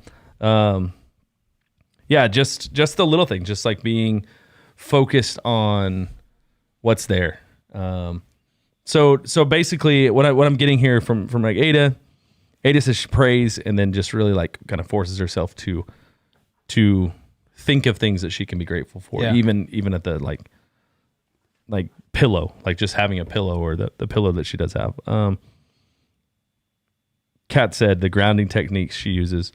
Just the little things, just like being focused on what's there. So basically what I'm getting here from like Ada says she prays and then just really like kind of forces herself to think of things that she can be grateful for, even at the like pillow, like just having a pillow or the pillow that she does have. Kat said the grounding techniques she uses.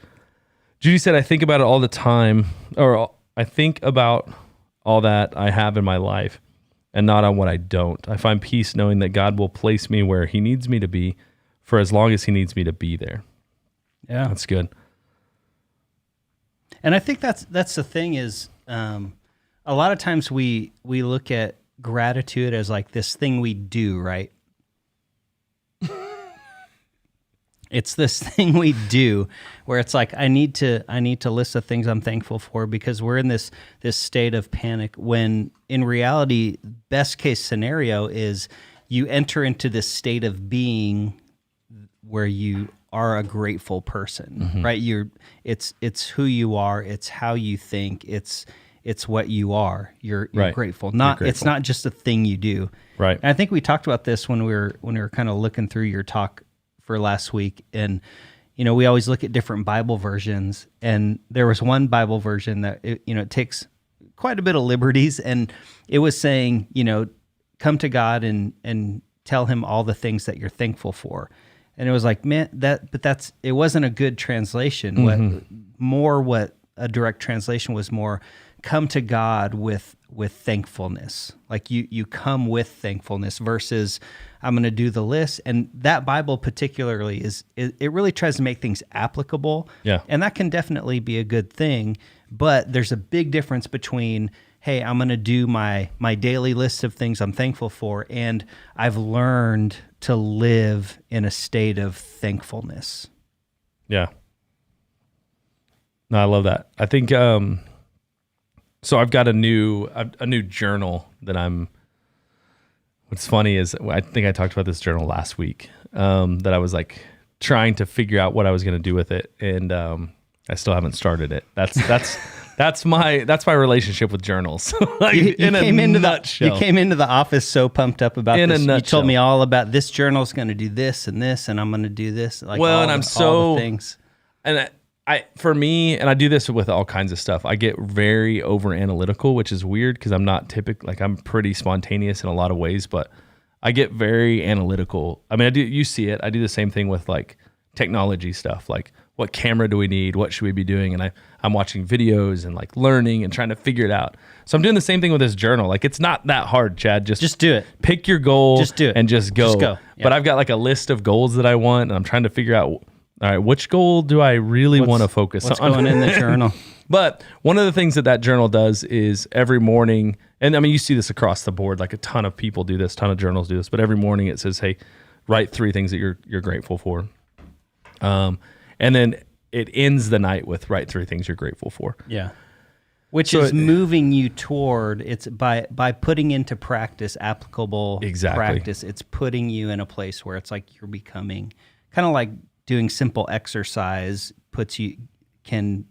Judy said, I think about it all the time, or I think about all that I have in my life and not on what I don't. I find peace knowing that God will place me where he needs me to be for as long as he needs me to be there. Yeah. That's good. And I think that's the thing is, a lot of times we look at gratitude as like this thing we do, right? It's this thing we do where it's like, I need to list the things I'm thankful for, because we're in this state of panic, when in reality, best case scenario is you enter into this state of being where you are a grateful person, right? It's who you are. It's how you think. It's what you are. You're right. grateful. It's not just a thing you do. Right. And I think we talked about this when we were kind of looking through your talk for last week, and we always look at different Bible versions, and there was one Bible version that it takes quite a bit of liberties, and it was saying, come to God and tell him all the things that you're thankful for. And it was like, man, it wasn't a good translation. Mm-hmm. What a direct translation was more, come to God with thankfulness. Like you come with thankfulness versus I'm going to do the list. And that Bible particularly it really tries to make things applicable. Yeah. And that can definitely be a good thing. But there's a big difference between, hey, I'm going to do my daily list of things I'm thankful for, and I've learned to live in a state of thankfulness. Yeah. No, I love that. I think, so I've got a new journal that what's funny is I think I talked about this journal last week, that I was like trying to figure out what I was going to do with it. And, I still haven't started it. That's my relationship with journals. Like, you in came a into nutshell. You came into the office so pumped up about In a this. You nutshell. told me all about this journal's going to do this, and I'm going to do this. Like, well, all and the, I'm so all the things. And for me, and I do this with all kinds of stuff, I get very over analytical, which is weird because I'm not typical. Like, I'm pretty spontaneous in a lot of ways, but I get very analytical. I mean, you see it. I do the same thing with like technology stuff. Like, what camera do we need? What should we be doing? And I'm watching videos and like learning and trying to figure it out. So I'm doing the same thing with this journal. Like, it's not that hard, Chad. Just do it. Pick your goal. Just do it. And just go. Yeah. But I've got like a list of goals that I want, and I'm trying to figure out, all right, which goal do I really want to focus what's on? What's going in the journal? But one of the things that journal does is every morning, and I mean, you see this across the board, like a ton of people do this, ton of journals do this, but every morning it says, hey, write 3 things that you're grateful for. And then it ends the night with write 3 things you're grateful for. Yeah. Which is moving you toward, it's by putting into practice applicable practice, it's putting you in a place where it's like you're becoming kind of like doing simple exercise can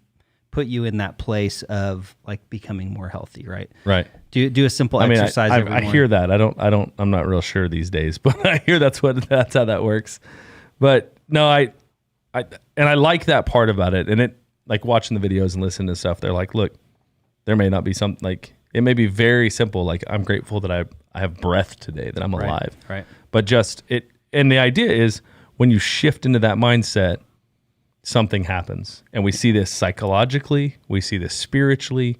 put you in that place of like becoming more healthy, right? Right. Do a simple exercise. I every hear morning. that. I'm not real sure these days, but I hear that's how that works. But no, I like that part about it. And it, like watching the videos and listening to stuff, they're like, look, there may not be something like, it may be very simple. Like, I'm grateful that I have breath today, that I'm alive. Right. But just it, and the idea is when you shift into that mindset, something happens. And we see this psychologically, we see this spiritually.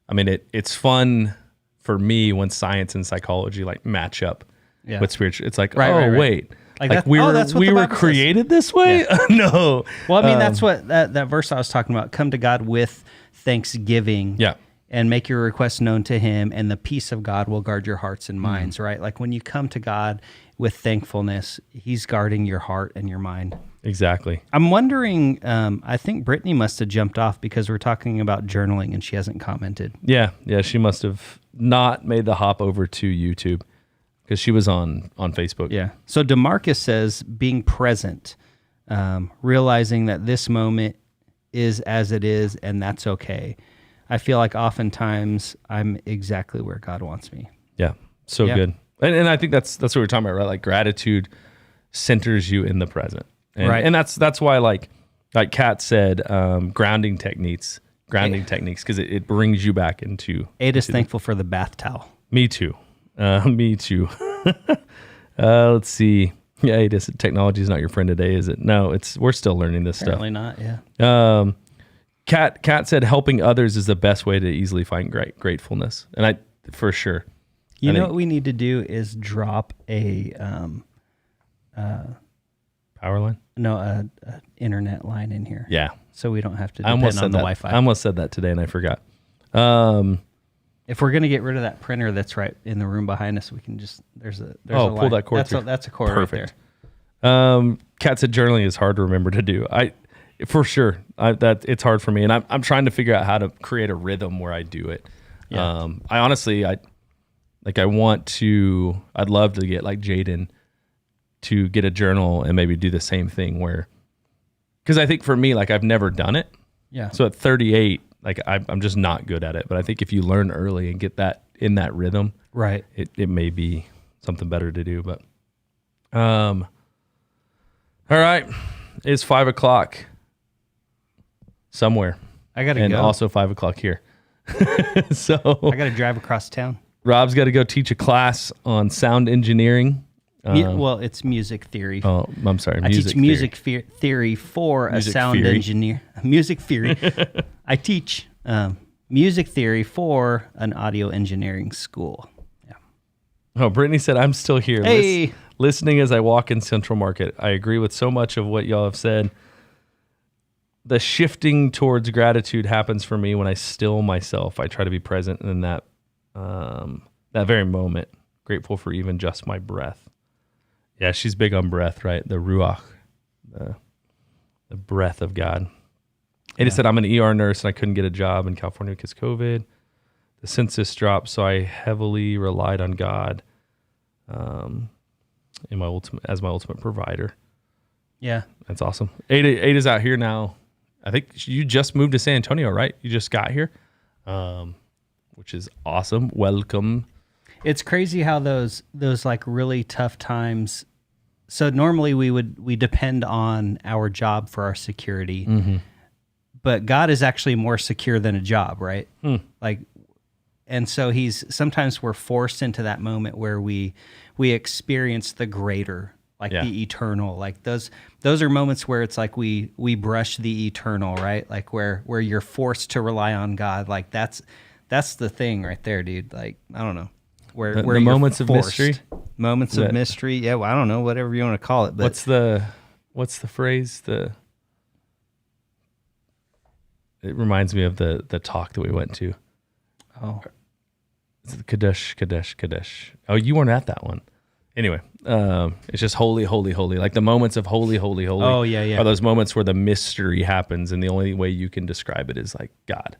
I mean, it's fun for me when science and psychology like match up with spiritual. It's like, right. Wait, Like like that, we that's what we the were Bible says. created this way? Yeah. No. Well, I mean, that's what that verse I was talking about. Come to God with thanksgiving. Yeah. And make your requests known to him, and the peace of God will guard your hearts and minds, right? Like when you come to God with thankfulness, he's guarding your heart and your mind. Exactly. I'm wondering, I think Brittany must have jumped off because we're talking about journaling and she hasn't commented. Yeah. She must have not made the hop over to YouTube because she was on Facebook. Yeah. So DeMarcus says being present, realizing that this moment is as it is and that's okay. I feel like oftentimes I'm exactly where God wants me. Yeah. So good. And I think that's what we're talking about, right? Like gratitude centers you in the present. And, right. And that's why like Kat said, grounding techniques, because it brings you back into. Ada's thankful for the bath towel. Me too. Let's see. Yeah, Ada, technology is not your friend today, is it? No, we're still learning this Apparently stuff. not, yeah. Kat said helping others is the best way to easily find gratefulness. And I, for sure. You know what we need to do is drop a power line? No, a internet line in here. Yeah. So we don't have to depend on the Wi-Fi. I almost said that today and I forgot. If we're going to get rid of that printer that's right in the room behind us, we can just, there's a pull line. that cord That's through. that's a cord Perfect. right there. Kat said journaling is hard to remember to do. For sure, that it's hard for me, and I'm trying to figure out how to create a rhythm where I do it. Yeah. I'd love to get like Jaden to get a journal and maybe do the same thing because I think for me, like I've never done it. Yeah. So at 38, like I'm just not good at it. But I think if you learn early and get that in that rhythm, right, it may be something better to do. But, all right, it's 5:00 somewhere. I got to and go. also 5:00 here. So I got to drive across town. Rob's got to go teach a class on sound engineering. Well, it's music theory. Oh, I'm sorry. I teach music theory for a sound engineer. Music theory. I teach music theory for an audio engineering school. Yeah. Oh, Brittany said, I'm still here. Hey. Listening as I walk in Central Market. I agree with so much of what y'all have said. The shifting towards gratitude happens for me when I still myself. I try to be present in that very moment. Grateful for even just my breath. Yeah, she's big on breath, right? The ruach, the breath of God. And it said, I'm an ER nurse and I couldn't get a job in California because COVID. The census dropped, so I heavily relied on God as my ultimate provider. Yeah. That's awesome. Ada's out here now. I think you just moved to San Antonio, right? You just got here, which is awesome. Welcome. It's crazy how those like really tough times. So normally we depend on our job for our security, but God is actually more secure than a job, right? Like, and so sometimes we're forced into that moment where we experience the greater, like the eternal. Like those are moments where it's like we brush the eternal, right? Like where you're forced to rely on God. Like that's the thing right there, dude. Like, I don't know. Where the moments of mystery, of mystery. Yeah, well, I don't know, whatever you want to call it. But what's the phrase? It reminds me of the talk that we went to. Oh, it's the Kadesh. Oh, you weren't at that one. Anyway, it's just holy, holy, holy. Like the moments of holy, holy, holy. Oh yeah. Are those moments where the mystery happens, and the only way you can describe it is like God.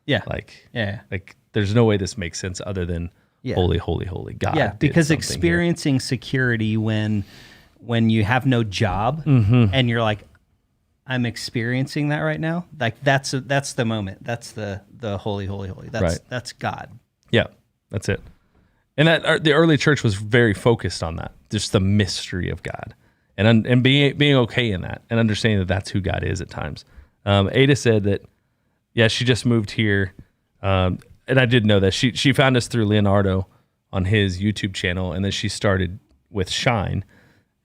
Yeah. Like yeah. Like there's no way this makes sense other than. Yeah. Holy, holy, holy God. Yeah, because experiencing security when when you have no job and you're like, I'm experiencing that right now. Like that's the moment. That's the holy. That's God. Yeah, that's it. And that the early church was very focused on that, just the mystery of God, and being okay in that, and understanding that that's who God is at times. Ada said that, yeah, she just moved here, and I did know that she found us through Leonardo on his YouTube channel, and then she started with Shine,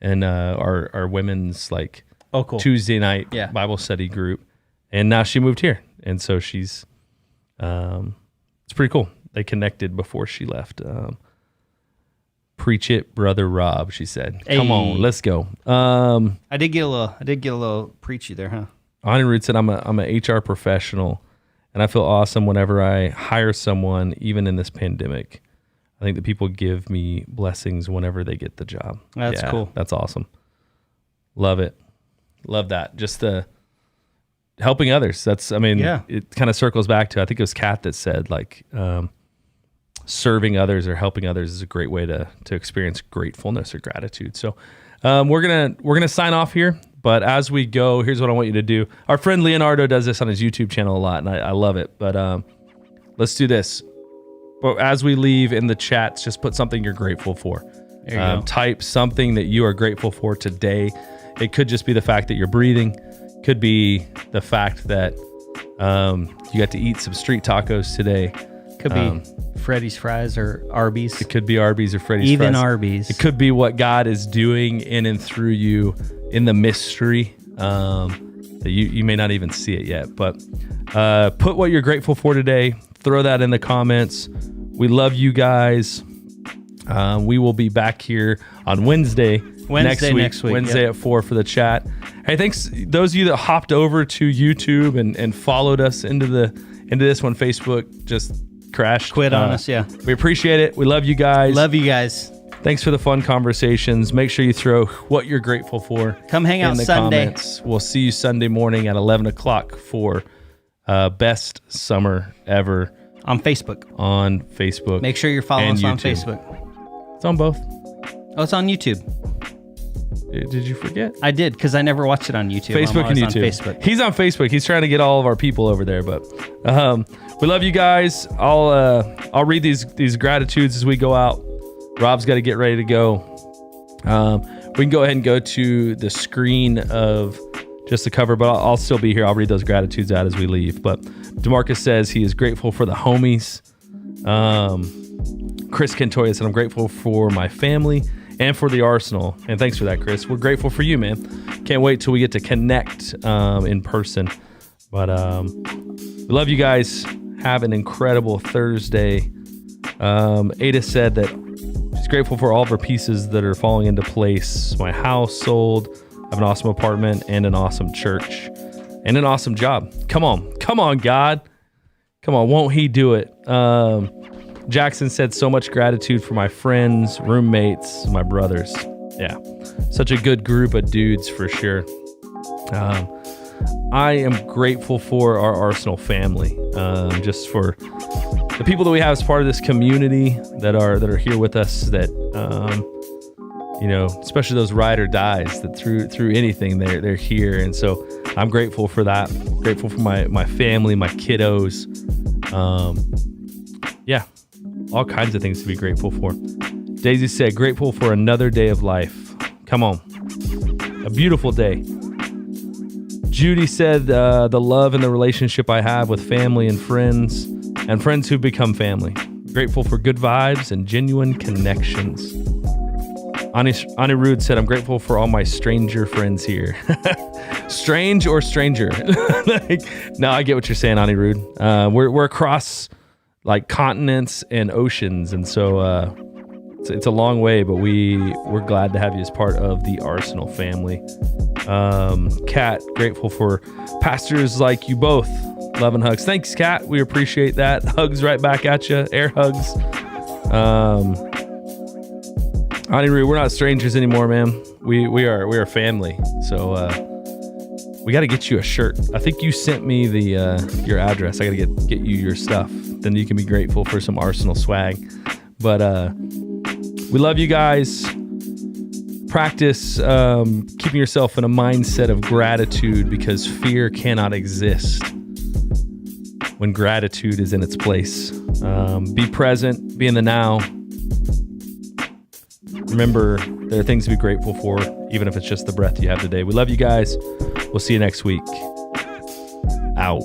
and our women's like cool. Tuesday night Bible study group, and now she moved here, and so she's it's pretty cool. They connected before she left. Preach it, brother Rob, she said. Come on, let's go. I did get a little preachy there, huh? Anirudh said, I'm a HR professional, and I feel awesome whenever I hire someone, even in this pandemic. I think that people give me blessings whenever they get the job. That's cool. That's awesome. Love it. Love that. Just the helping others. It kind of circles back to, I think it was Kat that said, like, serving others or helping others is a great way to experience gratefulness or gratitude. So we're gonna sign off here. But as we go, here's what I want you to do. Our friend Leonardo does this on his YouTube channel a lot, and I love it. But let's do this. But as we leave in the chats, just put something you're grateful for. There you go. Type something that you are grateful for today. It could just be the fact that you're breathing. Could be the fact that you got to eat some street tacos today. Could be Freddy's fries or Arby's. It could be Arby's or Freddy's Even fries. Arby's. It could be what God is doing in and through you in the mystery that you may not even see it yet. But put what you're grateful for today. Throw that in the comments. We love you guys. We will be back here on Wednesday next week. Wednesday at 4 for the chat. Hey, thanks those of you that hopped over to YouTube and followed us into this one. Facebook just crashed. Quit on us, yeah. We appreciate it. We love you guys. Love you guys. Thanks for the fun conversations. Make sure you throw what you're grateful for. Come hang out in the Sunday. Comments. We'll see you Sunday morning at 11 o'clock for best summer ever. On Facebook. Make sure you're following us on Facebook. It's on both. Oh, it's on YouTube. Did you forget? I did, because I never watched it on YouTube. Facebook and YouTube. Facebook. He's on Facebook. He's trying to get all of our people over there, but we love you guys. I'll read these gratitudes as we go out. Rob's got to get ready to go. We can go ahead and go to the screen of just the cover, but I'll still be here. I'll read those gratitudes out as we leave. But DeMarcus says he is grateful for the homies. Chris Cantoya said, I'm grateful for my family and for the Arsenal. And thanks for that, Chris. We're grateful for you, man. Can't wait till we get to connect in person. But we love you guys. Have an incredible Thursday. Ada said that she's grateful for all of her pieces that are falling into place. My house sold. I have an awesome apartment and an awesome church and an awesome job. Come on, God. Come on, won't he do it? Jackson said, so much gratitude for my friends, roommates, my brothers. Yeah, such a good group of dudes for sure. I am grateful for our Arsenal family, just for the people that we have as part of this community that are here with us, that especially those ride or dies that through anything they're here. And so I'm grateful for that. Grateful for my family, my kiddos. All kinds of things to be grateful for. Daisy said, grateful for another day of life. Come on. A beautiful day. Judy said, the love and the relationship I have with family and friends who become family. Grateful for good vibes and genuine connections. Anirudh said, I'm grateful for all my stranger friends here. Strange or stranger? No, I get what you're saying, Anirudh. We're across like continents and oceans, and so it's a long way, but we're glad to have you as part of the Arsenal family. Kat, grateful for pastors like you both. Love and hugs. Thanks, Kat. We appreciate that. Hugs right back at you. Air hugs. Anirudh, we're not strangers anymore, man. We are family. So we got to get you a shirt. I think you sent me your address. I got to get you your stuff. Then you can be grateful for some Arsenal swag. But we love you guys. practice keeping yourself in a mindset of gratitude, because fear cannot exist when gratitude is in its place. Be present, be in the now. Remember, there are things to be grateful for, even if it's just the breath you have today. We love you guys. We'll see you next week. Out.